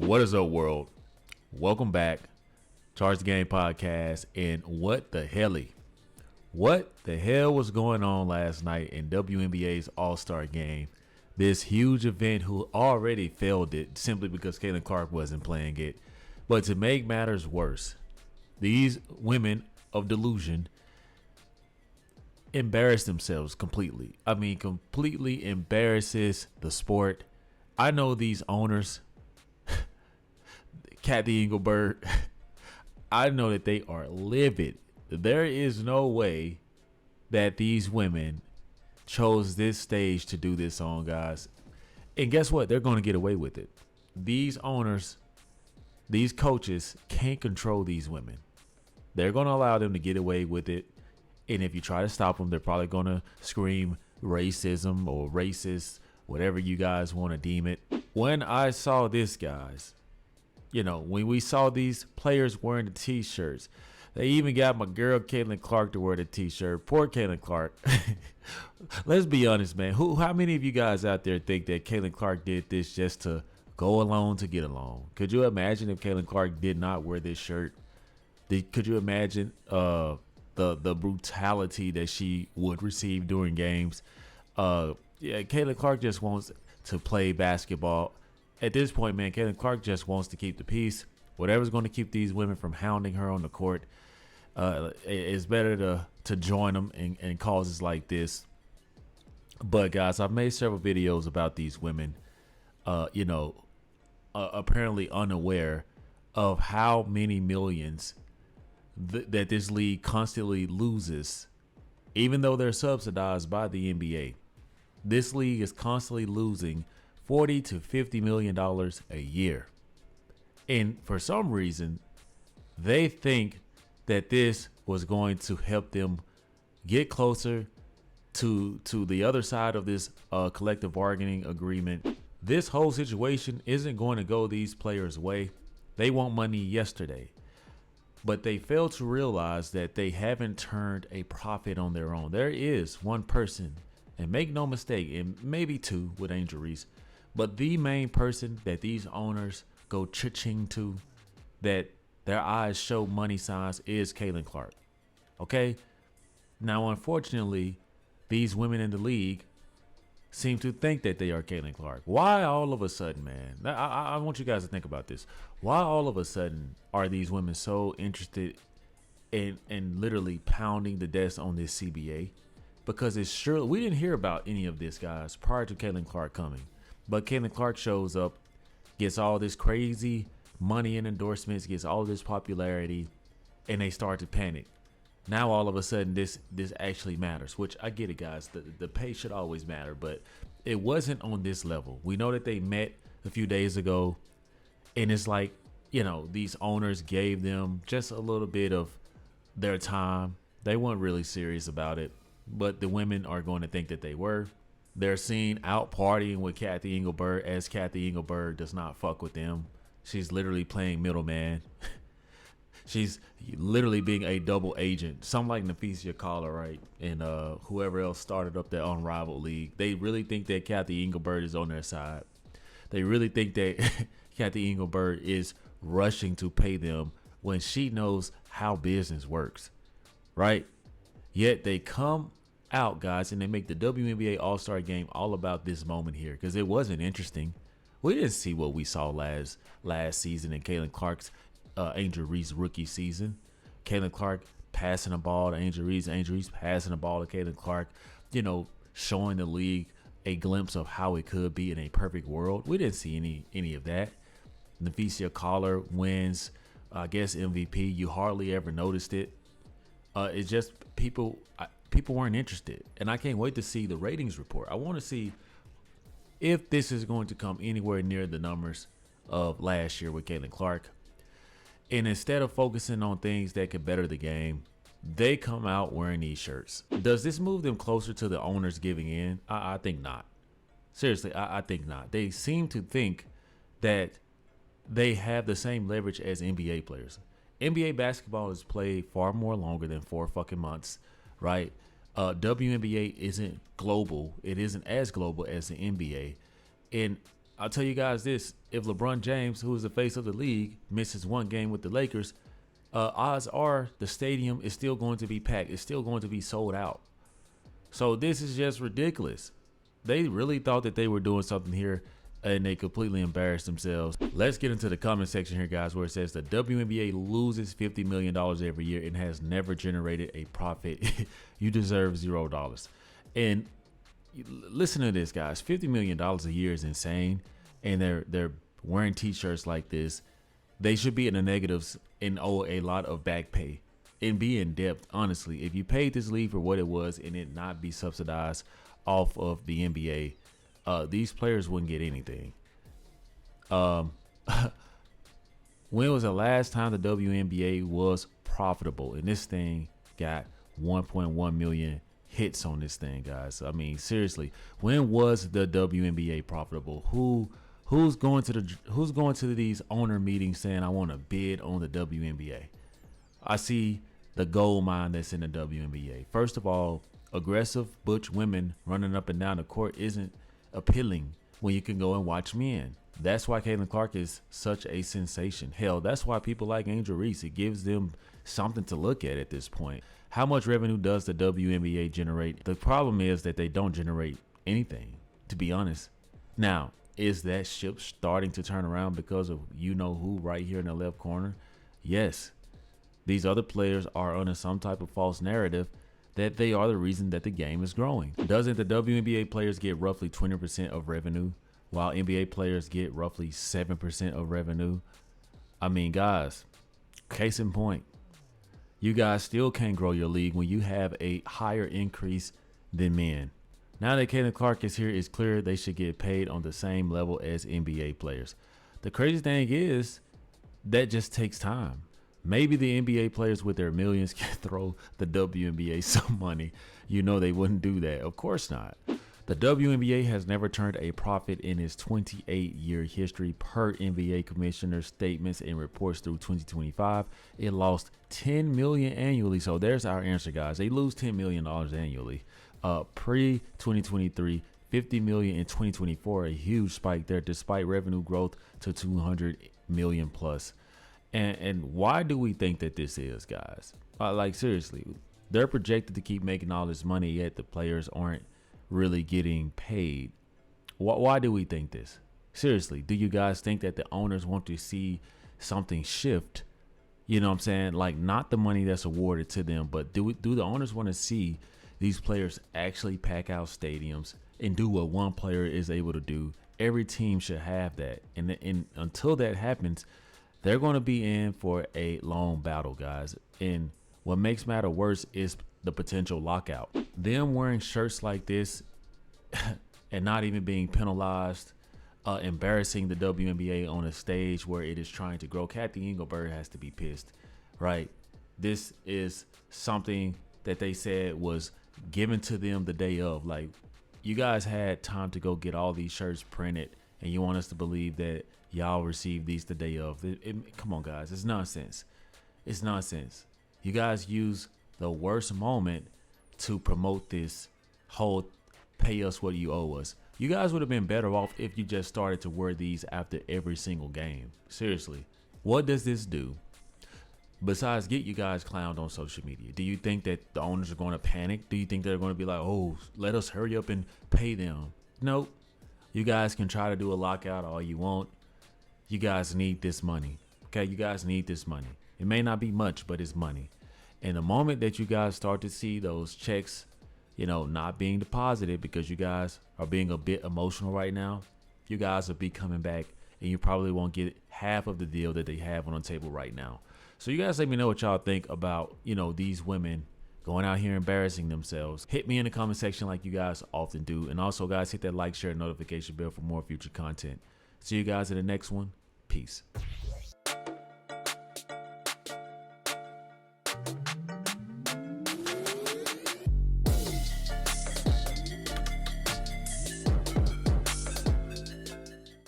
What is up, world? Welcome back, Charge the Game podcast. And what the hell was going on last night in WNBA's Allstar game? This huge event who already failed it simply because Caitlin Clark wasn't playing it. But to make matters worse, these women of delusion embarrassed themselves completely. I mean, completely embarrasses the sport. I know these owners, Cathy Engelberg, I know that they are livid. There is no way that these women chose this stage to do this on, guys. And guess what? They're going to get away with it. These owners, these coaches can't control these women. They're going to allow them to get away with it. And if you try to stop them, they're probably going to scream racism or racist, whatever you guys want to deem it. When I saw this, guys, when we saw these players wearing the t-shirts, they even got my girl Caitlin Clark to wear the t-shirt. Poor Caitlin Clark. Let's be honest, man. How many of you guys out there think that Caitlin Clark did this just to go along to get along? Could you imagine if Caitlin Clark did not wear this shirt? Could you imagine the brutality that she would receive during games? Caitlin Clark just wants to play basketball. At this point, man, Caitlin Clark just wants to keep the peace. Whatever's going to keep these women from hounding her on the court, it's better to join them in causes like this. But guys, I've made several videos about these women, apparently unaware of how many millions that this league constantly loses, even though they're subsidized by the NBA. This league is constantly losing $40 to $50 million a year. And for some reason, they think that this was going to help them get closer to the other side of this collective bargaining agreement. This whole situation isn't going to go these players' way. They want money yesterday. But they fail to realize that they haven't turned a profit on their own. There is one person, and make no mistake, and maybe two with Angel Reese, but the main person that these owners go cha-ching to, that their eyes show money signs, is Caitlin Clark. Okay? Now, unfortunately, these women in the league seem to think that they are Caitlin Clark. Why all of a sudden, man? I want you guys to think about this. Why all of a sudden are these women so interested in literally pounding the desk on this CBA? Because it's sure we didn't hear about any of this, guys, prior to Caitlin Clark coming. But Caitlin Clark shows up, gets all this crazy money and endorsements, gets all this popularity, and they start to panic. Now all of a sudden this actually matters, which I get it, guys. The pay should always matter, but it wasn't on this level. We know that they met a few days ago, and it's like, these owners gave them just a little bit of their time. They weren't really serious about it, but the women are going to think that they were. They're seen out partying with Cathy Engelberg, as Cathy Engelberg does not fuck with them. She's literally playing middleman. She's literally being a double agent. Something like Neficia Collar, right? And whoever else started up that Unrivaled League. They really think that Cathy Engelberg is on their side. They really think that Cathy Engelberg is rushing to pay them when she knows how business works, right? Yet they come out, guys, and they make the WNBA All-Star game all about this moment here, because it wasn't interesting. We didn't see what we saw last season in Caitlin Clark's Angel Reese rookie season. Caitlin Clark passing the ball to Angel Reese passing the ball to Caitlin Clark, showing the league a glimpse of how it could be in a perfect world. We didn't see any of that. Neficia Collar wins, I guess, MVP. You hardly ever noticed it. It's just people weren't interested, and I can't wait to see the ratings report. I want to see if this is going to come anywhere near the numbers of last year with Caitlin Clark. And instead of focusing on things that could better the game, they come out wearing these shirts. Does this move them closer to the owners giving in? I think not. Seriously, I think not. They seem to think that they have the same leverage as NBA players. NBA basketball is played far more longer than 4 fucking months, right? WNBA isn't global. It isn't as global as the NBA. And I'll tell you guys this: if LeBron James, who is the face of the league, misses one game with the Lakers, odds are the stadium is still going to be packed. It's still going to be sold out. So this is just ridiculous. They really thought that they were doing something here, and they completely embarrassed themselves. Let's get into the comment section here, guys, where it says the WNBA loses $50 million every year and has never generated a profit. You deserve $0. And listen to this, guys. $50 million a year is insane, and they're wearing t-shirts like this. They should be in the negatives and owe a lot of back pay and be in debt. Honestly, if you paid this league for what it was and it not be subsidized off of the NBA, these players wouldn't get anything. When was the last time the WNBA was profitable? And this thing got 1.1 million hits on this thing, guys. I mean, seriously, when was the WNBA profitable? Who's going to these owner meetings saying I want to bid on the WNBA? I see the gold mine that's in the WNBA. First of all, aggressive butch women running up and down the court isn't appealing when you can go and watch men. That's why Caitlin Clark is such a sensation. Hell, that's why people like Angel Reese. It gives them something to look at this point. How much revenue does the WNBA generate? The problem is that they don't generate anything, to be honest. Now, is that ship starting to turn around because of you know who right here in the left corner? Yes. These other players are under some type of false narrative that they are the reason that the game is growing. Doesn't the WNBA players get roughly 20% of revenue, while NBA players get roughly 7% of revenue? I mean, guys, case in point, you guys still can't grow your league when you have a higher increase than men. Now that Caitlin Clark is here, it's clear they should get paid on the same level as NBA players. The crazy thing is that just takes time. Maybe the NBA players with their millions can throw the WNBA some money. You know they wouldn't do that. Of course not. The WNBA has never turned a profit in its 28-year history per NBA commissioner's statements and reports through 2025. It lost $10 million annually. So there's our answer, guys. They lose $10 million annually. Pre-2023, $50 million in 2024, a huge spike there despite revenue growth to $200 million plus. And why do we think that this is, guys? Like, seriously, they're projected to keep making all this money, yet the players aren't really getting paid. Why do we think this? Seriously, do you guys think that the owners want to see something shift? You know what I'm saying? Like, not the money that's awarded to them, but do the owners want to see these players actually pack out stadiums and do what one player is able to do? Every team should have that. And until that happens, they're going to be in for a long battle, guys. And what makes matter worse is the potential lockout. Them wearing shirts like this and not even being penalized, embarrassing the WNBA on a stage where it is trying to grow. Cathy has to be pissed, right? This is something that they said was given to them the day of. Like, you guys had time to go get all these shirts printed, and you want us to believe that y'all received these the day of. Come on, guys. It's nonsense. It's nonsense. You guys use the worst moment to promote this whole pay us what you owe us. You guys would have been better off if you just started to wear these after every single game. Seriously. What does this do? Besides get you guys clowned on social media. Do you think that the owners are going to panic? Do you think they're going to be like, oh, let us hurry up and pay them? Nope. You guys can try to do a lockout all you want. You guys need this money. Okay, you guys need this money. It may not be much, but it's money. And the moment that you guys start to see those checks, you know, not being deposited because you guys are being a bit emotional right now, you guys will be coming back and you probably won't get half of the deal that they have on the table right now. So you guys let me know what y'all think about, you know, these women going out here embarrassing themselves. Hit me in the comment section like you guys often do. And also, guys, hit that like, share, notification bell for more future content. See you guys in the next one. Peace.